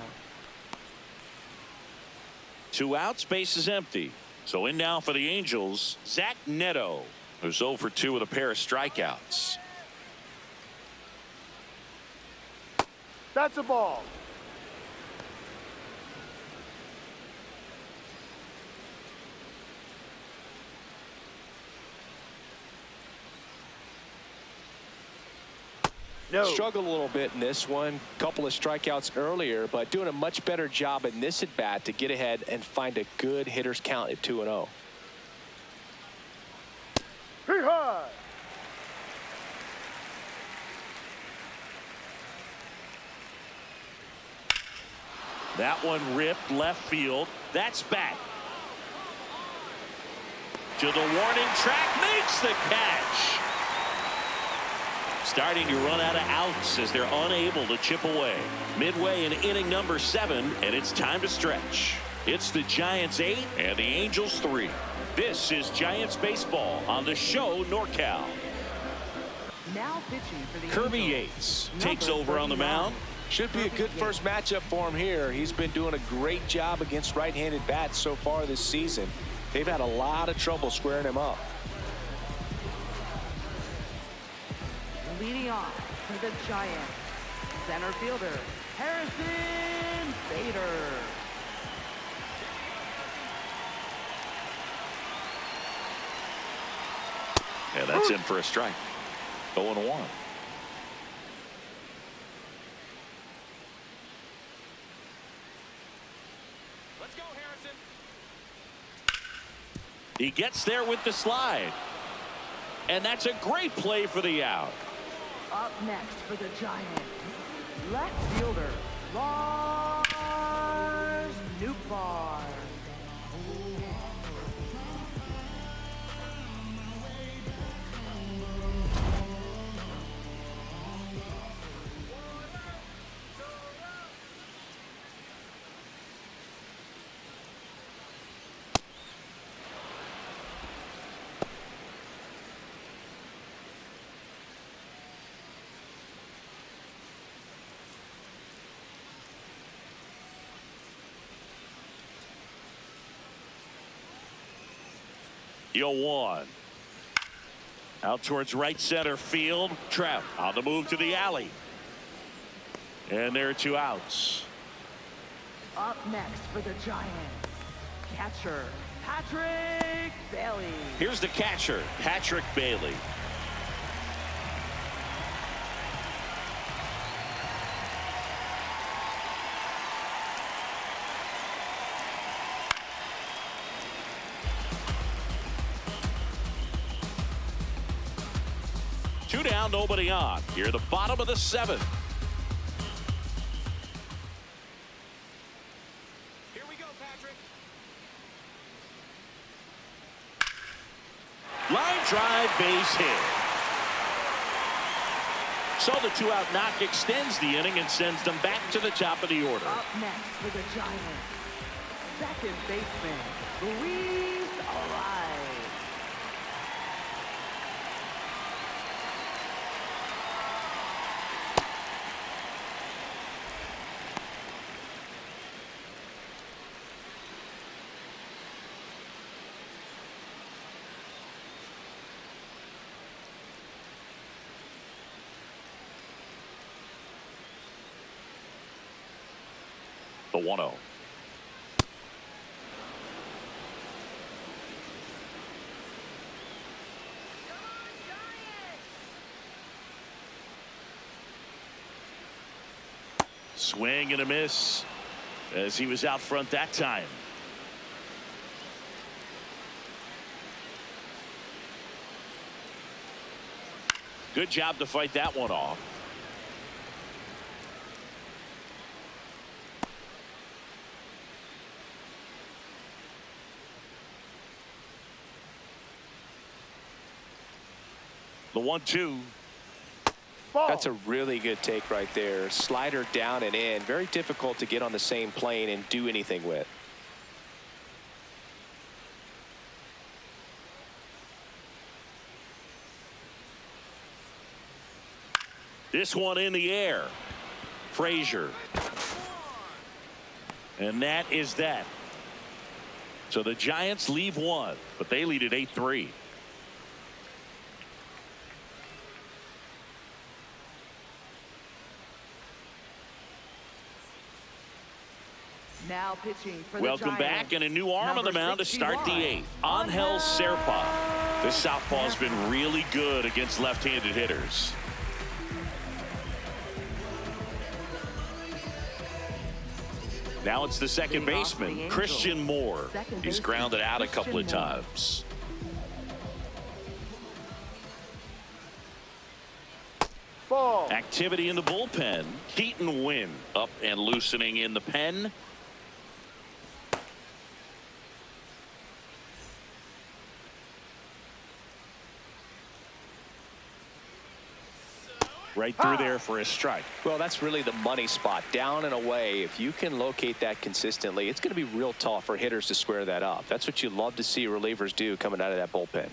2 outs, base is empty. So in now for the Angels, Zach Neto, who's 0 for 2 with a pair of strikeouts. That's a ball. No. Struggled a little bit in this one. Couple of strikeouts earlier, but doing a much better job in this at bat to get ahead and find a good hitter's count at 2-0. Hey, high. That one ripped left field. That's back. To the warning track, makes the catch. Starting to run out of outs as they're unable to chip away. Midway in inning number 7, and it's time to stretch. It's the Giants 8 and the Angels 3. This is Giants baseball on the show NorCal. Now pitching for the Kirby Angels, Yates number takes over on the 39. mound. Should be a good first matchup for him here. He's been doing a great job against right-handed bats so far this season. They've had a lot of trouble squaring him up. Leading off for the Giants, center fielder Harrison Bader. Yeah, that's in for a strike. 0-1. Let's go, Harrison. He gets there with the slide. And that's a great play for the out. Up next for the Giants, left fielder Lars Nootbaar. Yo, 1. Out towards right center field. Trout on the move to the alley. And there are 2 outs. Up next for the Giants, catcher Patrick Bailey. Here's the catcher, Patrick Bailey. Two down, nobody on. Here, the bottom of the 7th. Line drive, base hit. So the 2-out knock extends the inning and sends them back to the top of the order. Up next for the Giants, second baseman, Luis Ariz. The 1-0. Swing and a miss as he was out front that time. Good job to fight that one off. The 1-2. Ball. That's a really good take right there. Slider down and in. Very difficult to get on the same plane and do anything with. This one in the air. Frazier. And that is that. So the Giants leave one, but they lead at 8-3. Now pitching for the Welcome Giants, back, and a new arm on the number mound to start the 61, eighth. Angel Serpa. This southpaw's been really good against left-handed hitters. Now it's the second Leading off the baseman, Angels. Christian Moore. Second He's baseman, grounded out a couple of Christian Moore. times. Ball. Activity in the bullpen. Keaton Wynn up and loosening in the pen. Right through there for a strike. Well, that's really the money spot. Down and away. If you can locate that consistently, it's going to be real tough for hitters to square that up. That's what you love to see relievers do coming out of that bullpen.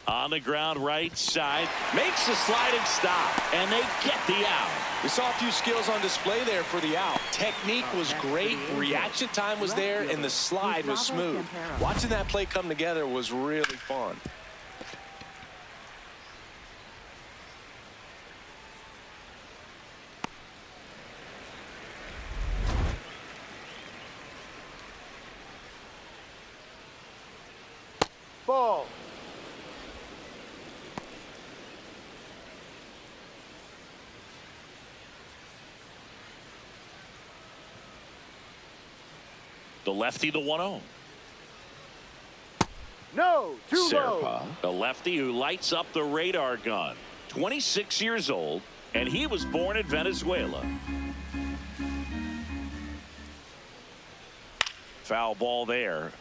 On the ground, right side, makes a sliding stop, and they get the out. We saw a few skills on display there for the out. Technique was great, reaction time was there, and the slide was smooth. Watching that play come together was really fun. Ball. The lefty, the 1-0. No. Too low. Serpa, the lefty who lights up the radar gun. 26 years old, and he was born in Venezuela. Foul ball there.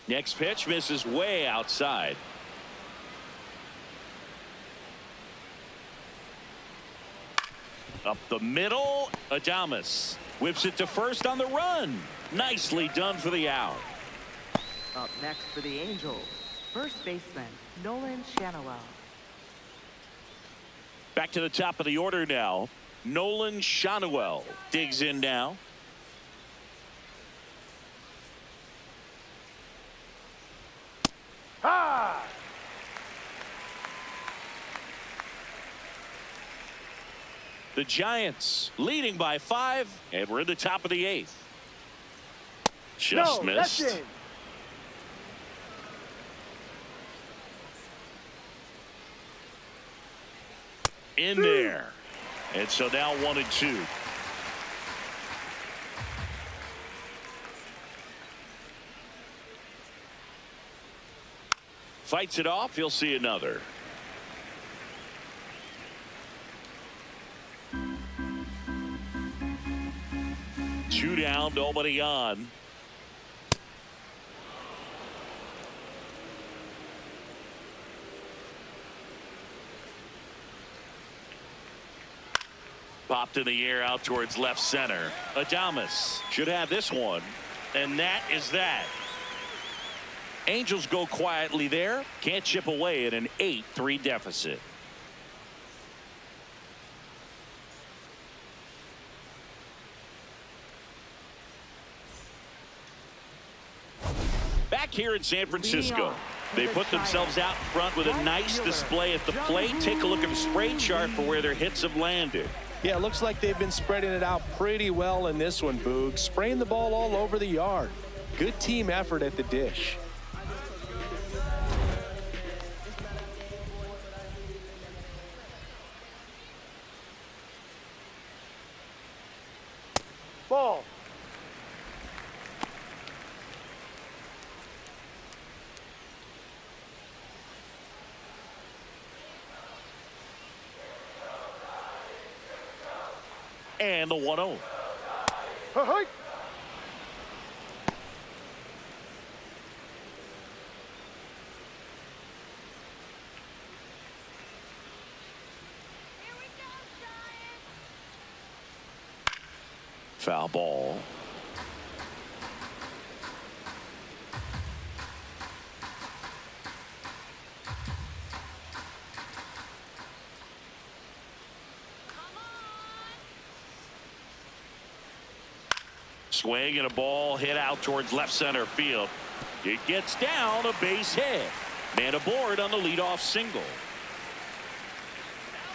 Next pitch misses way outside. Up the middle, Adames whips it to first on the run. Nicely done for the out. Up next for the Angels, first baseman, Nolan Schanuel. Back to the top of the order now. Nolan Schanuel digs in now. High. The Giants leading by 5, and we're in the top of the 8th. Just No, missed. that's In there. And so now 1-2. Fights it off. He'll see another. Two down, nobody on. Popped in the air out towards left center. Adames should have this one. And that is that. Angels go quietly there. Can't chip away at an 8-3 deficit. Back here in San Francisco, they put themselves out in front with a nice display at the plate. Take a look at the spray chart for where their hits have landed. Yeah, it looks like they've been spreading it out pretty well in this one, Boog. Spraying the ball all over the yard. Good team effort at the dish. Ball. And the 1-0. Hey. Foul ball. Swing and a ball hit out towards left center field. It gets down, a base hit. Man aboard on the leadoff single.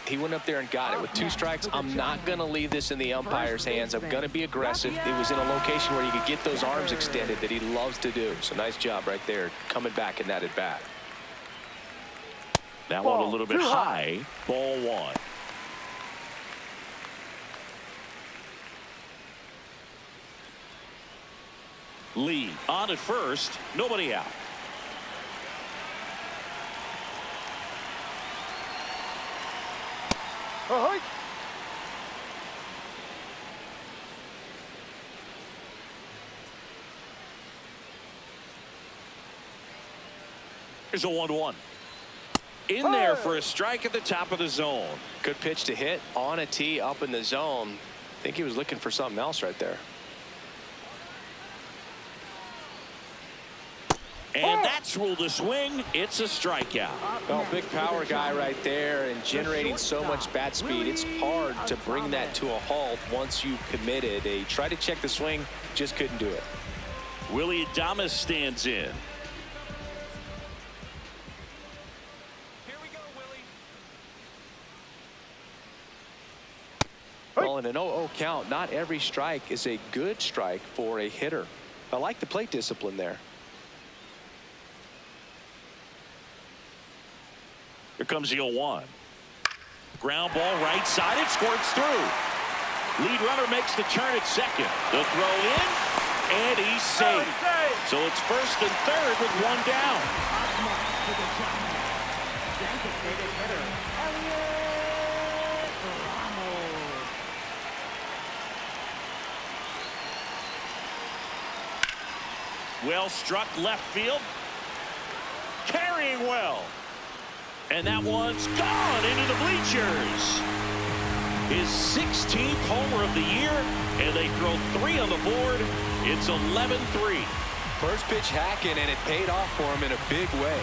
He went up there and got it with 2 strikes. I'm not going to leave this in the umpire's hands. I'm going to be aggressive. It was in a location where you could get those arms extended that he loves to do. So nice job right there coming back in that at bat. That one a little bit high. Ball 1. Lee on at first, nobody out. Hey. Here's a 1-1. In there for a strike at the top of the zone. Good pitch to hit on a tee up in the zone. I think he was looking for something else right there. And that's ruled a swing. It's a strikeout. Well, big power guy right there and generating so much bat speed. It's hard to bring that to a halt once you've committed. They tried to check the swing, just couldn't do it. Willie Adames stands in. Well, in an 0-0 count, not every strike is a good strike for a hitter. I like the plate discipline there. Here comes the 0-1. Ground ball right side. It squirts through. Lead runner makes the turn at second. The throw in, and he's safe. So it's first and third with one down. Well struck left field. Carrying well. And that one's gone into the bleachers. His 16th homer of the year, and they throw 3 on the board. It's 11-3. First pitch hacking, and it paid off for him in a big way.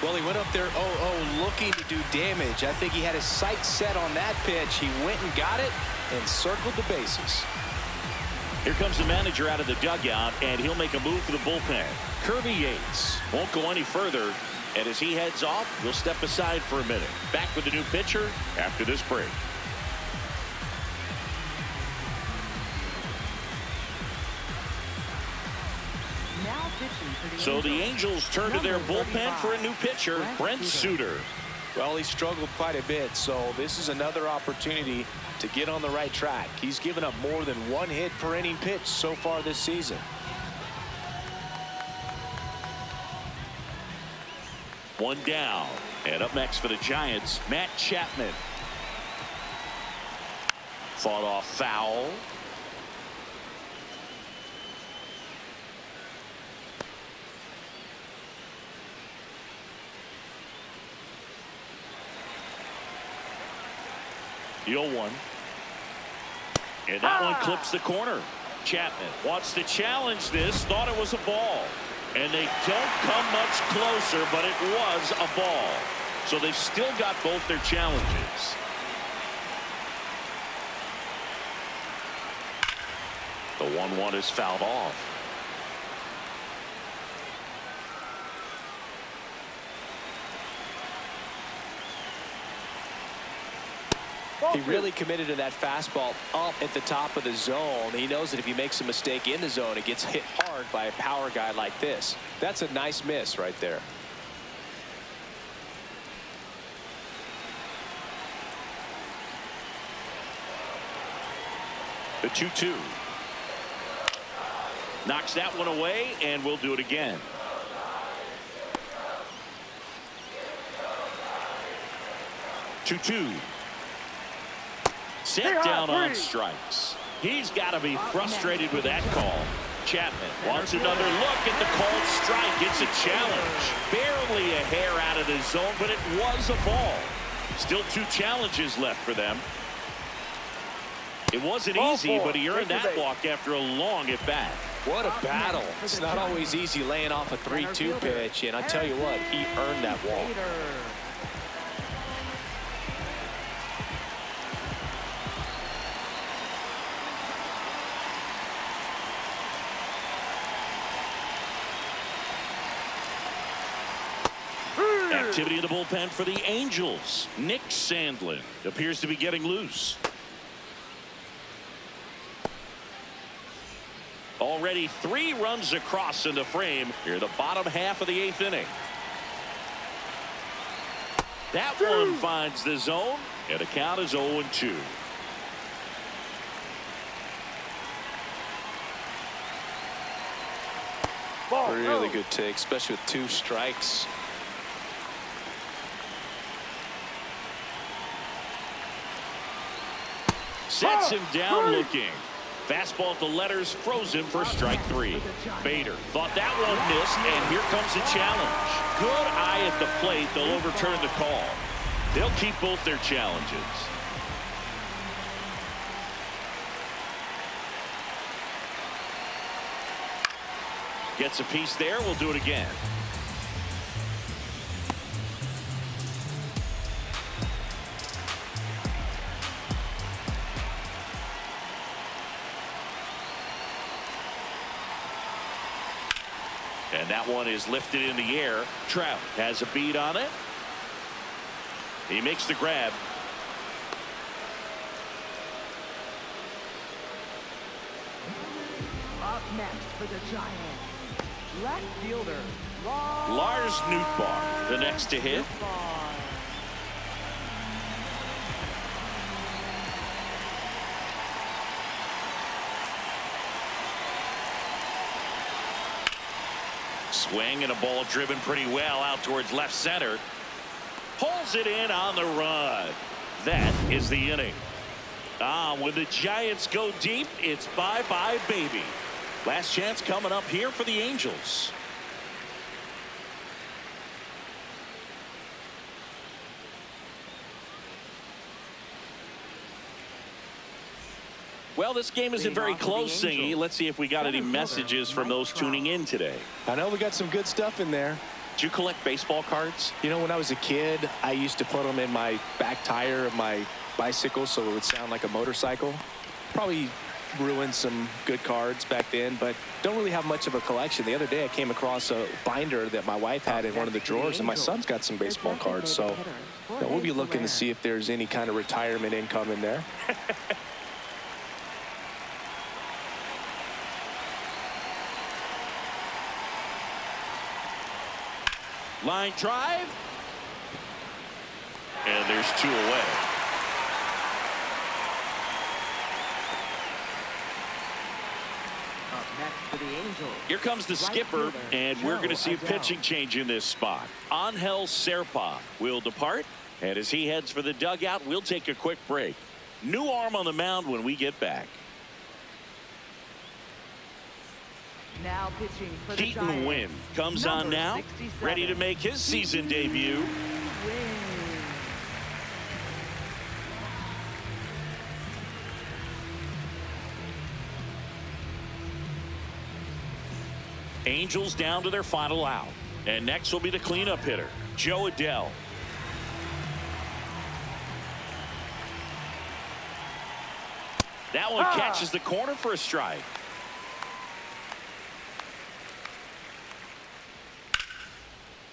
Well, he went up there 0-0 looking to do damage. I think he had his sights set on that pitch. He went and got it and circled the bases. Here comes the manager out of the dugout, and he'll make a move for the bullpen. Kirby Yates won't go any further, and as he heads off, we'll step aside for a minute. Back with the new pitcher after this break. So the Angels turn to their bullpen for a new pitcher, Brent Suter. Well, he struggled quite a bit, so this is another opportunity to get on the right track. He's given up more than one hit per inning pitch so far this season. One down. And up next for the Giants, Matt Chapman. Fought off foul. The 0-1. And that one clips the corner. Chapman wants to challenge this. Thought it was a ball. And they don't come much closer, but it was a ball. So they've still got both their challenges. The 1-1 is fouled off. He really committed to that fastball up at the top of the zone. He knows that if he makes a mistake in the zone, it gets hit hard by a power guy like this. That's a nice miss right there. The 2-2. Knocks that one away, and we'll do it again. Two. Set down on strikes. He's got to be frustrated with that call. Chapman wants another look at the called strike. It's a challenge. Barely a hair out of the zone, but it was a ball. Still 2 challenges left for them. It wasn't easy, but he earned that walk after a long at bat. What a battle. It's not always easy laying off a 3-2 pitch, and I tell you what, he earned that walk. Activity in the bullpen for the Angels. Nick Sandlin appears to be getting loose. Already 3 runs across in the frame here, the bottom half of the 8th inning. That one finds the zone, and the count is 0-2. Really good take, especially with 2 strikes. Sets him down looking. Fastball at the letters, frozen for strike 3. Bader thought that one missed, and here comes a challenge. Good eye at the plate. They'll overturn the call. They'll keep both their challenges. Gets a piece there. We'll do it again. And that one is lifted in the air. Trout has a beat on it. He makes the grab. Up next for the Giants, left fielder Lars Nootbaar, the next to hit. Swing and a ball driven pretty well out towards left center. Pulls it in on the run. That is the inning. When the Giants go deep, it's bye-bye, baby. Last chance coming up here for the Angels. Well, this game isn't very close, Singy. Let's see if we got any messages from those tuning in today. I know we got some good stuff in there. Do you collect baseball cards? You know, when I was a kid, I used to put them in my back tire of my bicycle so it would sound like a motorcycle. Probably ruined some good cards back then, but don't really have much of a collection. The other day I came across a binder that my wife had in one of the drawers, and my son's got some baseball cards, so we'll be looking to see if there's any kind of retirement income in there. Line drive. And there's 2 away. next for the Angels. Here comes the skipper, and we're going to see a pitching change in this spot. Angel Serpa will depart, and as he heads for the dugout, we'll take a quick break. New arm on the mound when we get back. Now pitching for the Keaton Giants. Wynn comes on now, 67. ready to make his season debut. Win. Angels down to their final out. And next will be the cleanup hitter, Joe Adell. That one catches the corner for a strike.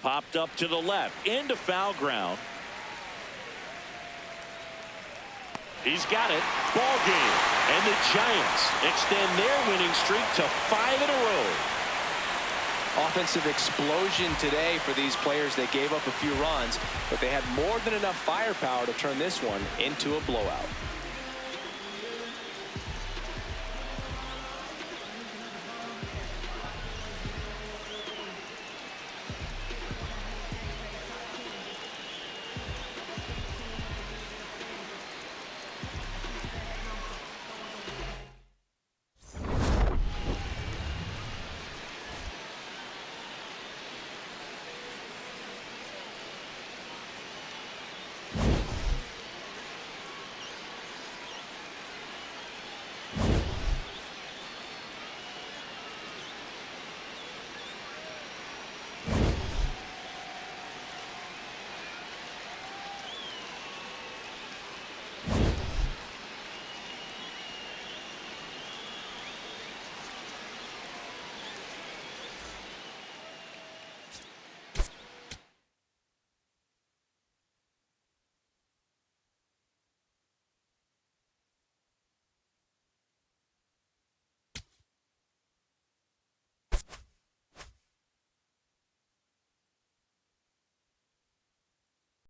Popped up to the left, into foul ground. He's got it. Ball game. And the Giants extend their winning streak to 5 in a row. Offensive explosion today for these players. They gave up a few runs, but they had more than enough firepower to turn this one into a blowout.